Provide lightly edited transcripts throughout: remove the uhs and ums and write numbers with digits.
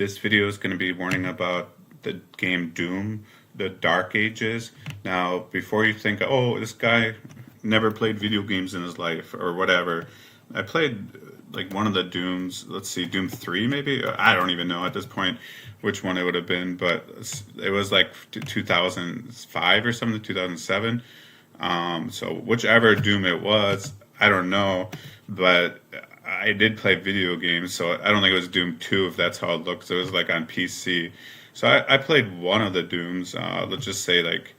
This video is going to be warning about the game Doom, the Dark Ages. Now, before you think, oh, this guy never played video games in his life or whatever, I played like one of the Dooms. Let's see, Doom 3 maybe? I don't even know at this point which one it would have been, but it was like 2005 or something, 2007. So whichever Doom it was, I don't know, but I did play video games, so I don't think it was Doom 2 if that's how it looks. It was like on PC. So I played one of the Dooms, let's just say like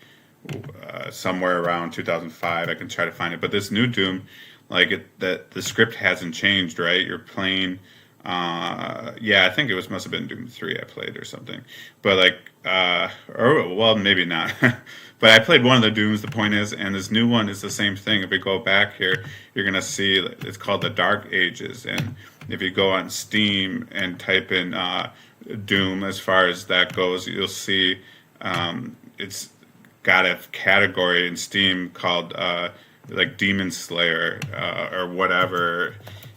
somewhere around 2005. I can try to find it. But this new Doom, like that the script hasn't changed, right? You're playing. Yeah, I think it was must have been Doom 3 I played or something. But like, or well, maybe not. But I played one of the Dooms. The point is, and this new one is the same thing. If we go back here, you're gonna see it's called the Dark Ages, and if you go on Steam and type in Doom, as far as that goes, you'll see it's got a category in Steam called like Demon Slayer or whatever.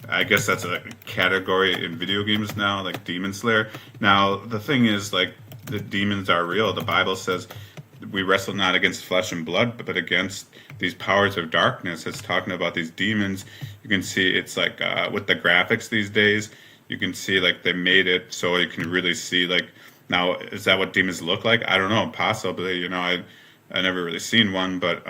I guess that's a category in video games now, like Demon Slayer. Now the thing is, like, the demons are real. The Bible says we wrestle not against flesh and blood, but against these powers of darkness. It's talking about these demons. You can see it's like with the graphics these days, you can see like they made it so you can really see like, now is that what demons look like? I don't know, possibly. I never really seen one, but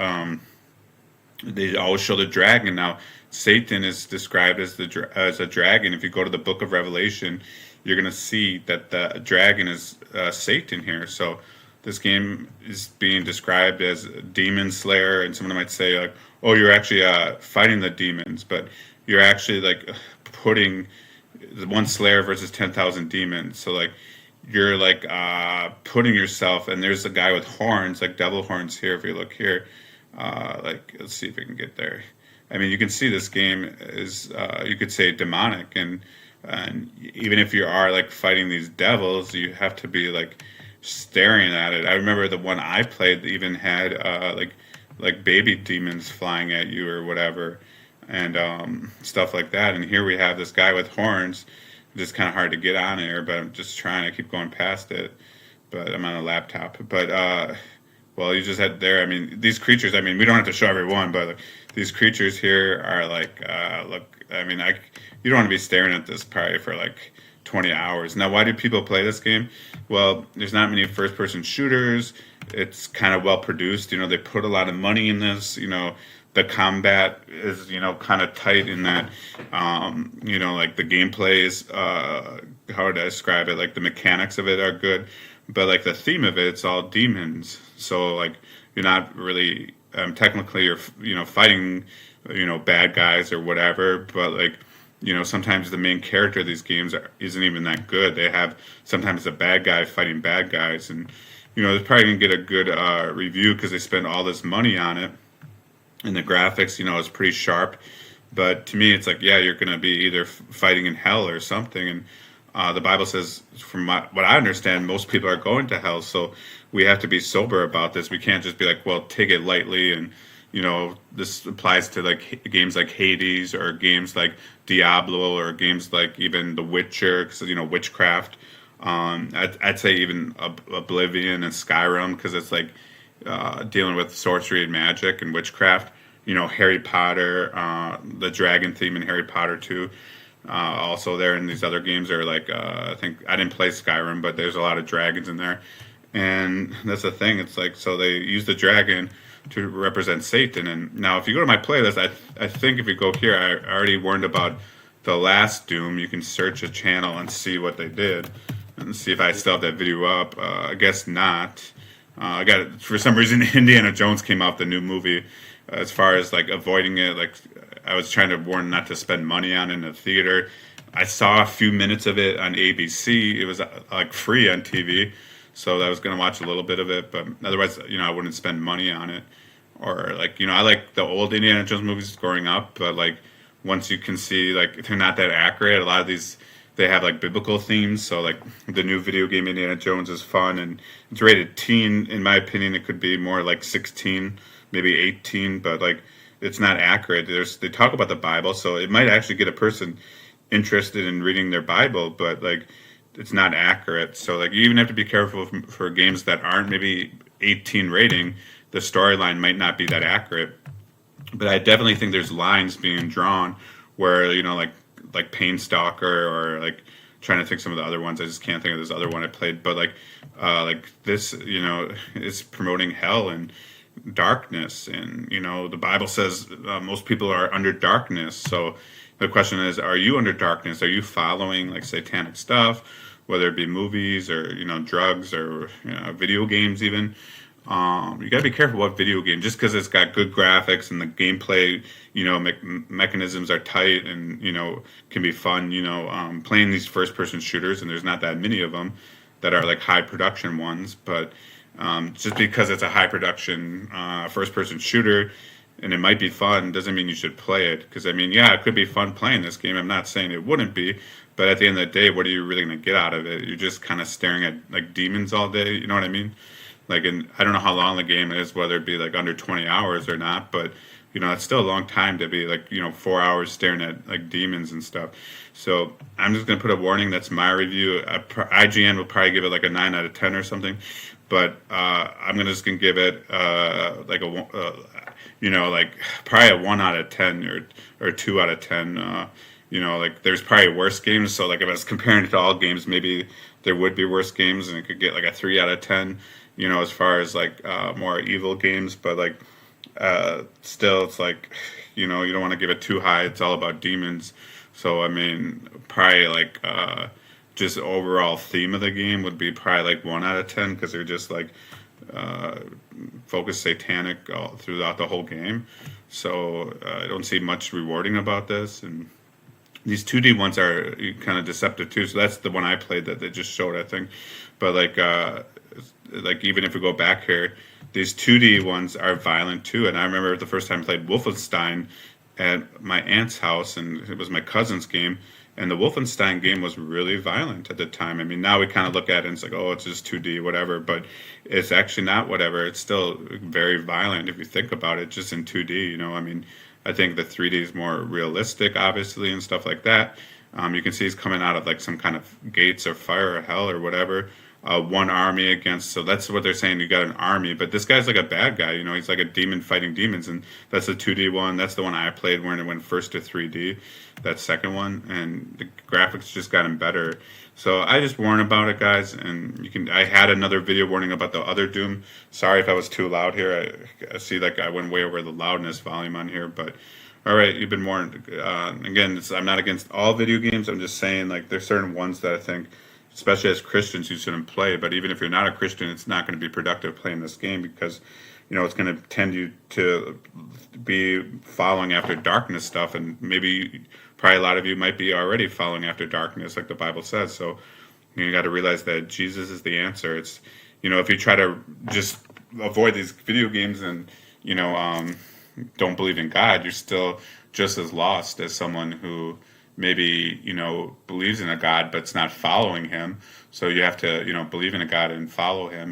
they always show the dragon. Now Satan is described as as a dragon. If you go to the book of Revelation, you're going to see that the dragon is Satan here. So this game is being described as demon slayer, and someone might say like, oh, you're actually fighting the demons, but you're actually like putting the one slayer versus 10,000 demons. So like you're like putting yourself, and there's a guy with horns, like devil horns here. If you look here, like, let's see if we can get there. I mean, you can see this game is you could say demonic, and even if you are like fighting these devils, you have to be like staring at it. I remember the one I played that even had like baby demons flying at you or whatever, and stuff like that. And here we have this guy with horns. It's kind of hard to get on here, but I'm just trying to keep going past it. But I'm on a laptop. But well, you just had there. I mean, these creatures. I mean, we don't have to show everyone, but like, these creatures here are like, look. I mean, you don't want to be staring at this probably for like 20 hours. Now, why do people play this game? Well, there's not many first-person shooters. It's kind of well produced. They put a lot of money in this. The combat is, kind of tight in that, like the gameplay is, how would I describe it? Like the mechanics of it are good, but like the theme of it, it's all demons. So like you're not really technically you're fighting bad guys or whatever, but like sometimes the main character of these games isn't even that good. They have sometimes a bad guy fighting bad guys, and they're probably gonna get a good review because they spend all this money on it, and the graphics is pretty sharp. But to me, it's like, yeah, you're gonna be either fighting in hell or something, and the Bible says, from what I understand, most people are going to hell. So we have to be sober about this. We can't just be like, well, take it lightly. And, this applies to like games like Hades or games like Diablo or games like even The Witcher, because, witchcraft. I'd say even Oblivion and Skyrim, because it's like dealing with sorcery and magic and witchcraft. Harry Potter, the dragon theme in Harry Potter too. Also there in these other games are like I think I didn't play Skyrim, but there's a lot of dragons in there, and that's the thing. It's like, so they use the dragon to represent Satan. And now if you go to my playlist, I think if you go here, I already warned about the last Doom. You can search a channel and see what they did and see if I still have that video up. I guess not. I got it for some reason. Indiana Jones came out, the new movie. As far as like avoiding it, like I was trying to warn not to spend money on it in the theater. I saw a few minutes of it on ABC. It was like free on TV, so I was going to watch a little bit of it. But otherwise, I wouldn't spend money on it. Or like, I like the old Indiana Jones movies growing up, but like once you can see like they're not that accurate. A lot of these, they have like biblical themes. So like the new video game Indiana Jones is fun, and it's rated teen. In my opinion, it could be more like 16, maybe 18, but like it's not accurate. They talk about the Bible, so it might actually get a person interested in reading their Bible, but like it's not accurate. So like you even have to be careful for games that aren't maybe 18 rating. The storyline might not be that accurate, but I definitely think there's lines being drawn where like Pain Stalker or like trying to think some of the other ones. I just can't think of this other one I played, but like this is promoting hell and darkness, and the Bible says most people are under darkness. So the question is, are you under darkness? Are you following like satanic stuff, whether it be movies or drugs or video games even? You got to be careful what video game. Just because it's got good graphics and the gameplay, mechanisms are tight and can be fun. Playing these first-person shooters, and there's not that many of them that are like high production ones. But just because it's a high production first-person shooter and it might be fun doesn't mean you should play it. Because I mean, yeah, it could be fun playing this game. I'm not saying it wouldn't be, but at the end of the day, what are you really going to get out of it? You're just kind of staring at like demons all day. You know what I mean? Like, and I don't know how long the game is, whether it be like under 20 hours or not, but it's still a long time to be like 4 hours staring at like demons and stuff. So I'm just gonna put a warning. That's my review. IGN will probably give it like a 9 out of 10 or something, but I'm just gonna give it like a like probably a 1 out of 10 or 2 out of 10. Like there's probably worse games. So like if I was comparing it to all games, maybe there would be worse games, and it could get like a 3 out of 10. As far as like more evil games, but like still, it's like you don't want to give it too high. It's all about demons. So I mean, probably like just overall theme of the game would be probably like 1 out of 10 because they're just like uh, focused satanic all throughout the whole game. So I don't see much rewarding about this, and these 2D ones are kind of deceptive too. So that's the one I played that they just showed, I think. But like even if we go back here, these 2D ones are violent too. And I remember the first time I played Wolfenstein at my aunt's house, and it was my cousin's game. And the Wolfenstein game was really violent at the time. I mean, now we kind of look at it and it's like, oh, it's just 2D, whatever. But it's actually not whatever. It's still very violent if you think about it, just in 2D. I mean, I think the 3D is more realistic, obviously, and stuff like that. You can see he's coming out of like some kind of gates or fire or hell or whatever. One army against, so that's what they're saying. You got an army, but this guy's like a bad guy. He's like a demon fighting demons, and that's the 2D one. That's the one I played when it went first to 3D. That second one, and the graphics just gotten better. So I just warn about it, guys. And I had another video warning about the other Doom. Sorry if I was too loud here. I see like I went way over the loudness volume on here, but all right, you've been warned. Again, I'm not against all video games. I'm just saying like there's certain ones that I think, especially as Christians, you shouldn't play. But even if you're not a Christian, it's not going to be productive playing this game because it's going to tend you to be following after darkness stuff, and probably a lot of you might be already following after darkness, like the Bible says. So you got to realize that Jesus is the answer. It's if you try to just avoid these video games and don't believe in God, you're still just as lost as someone who maybe believes in a God but's not following him. So you have to believe in a God and follow him.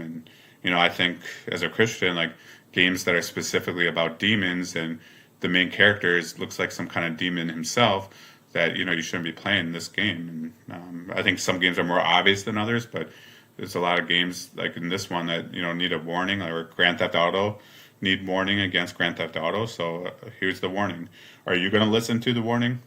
And I think as a Christian, like games that are specifically about demons and the main character looks like some kind of demon himself, that you shouldn't be playing this game. And I think some games are more obvious than others, but there's a lot of games like in this one that need a warning, or Grand Theft Auto need warning against Grand Theft Auto. So here's the warning. Are you going to listen to the warning?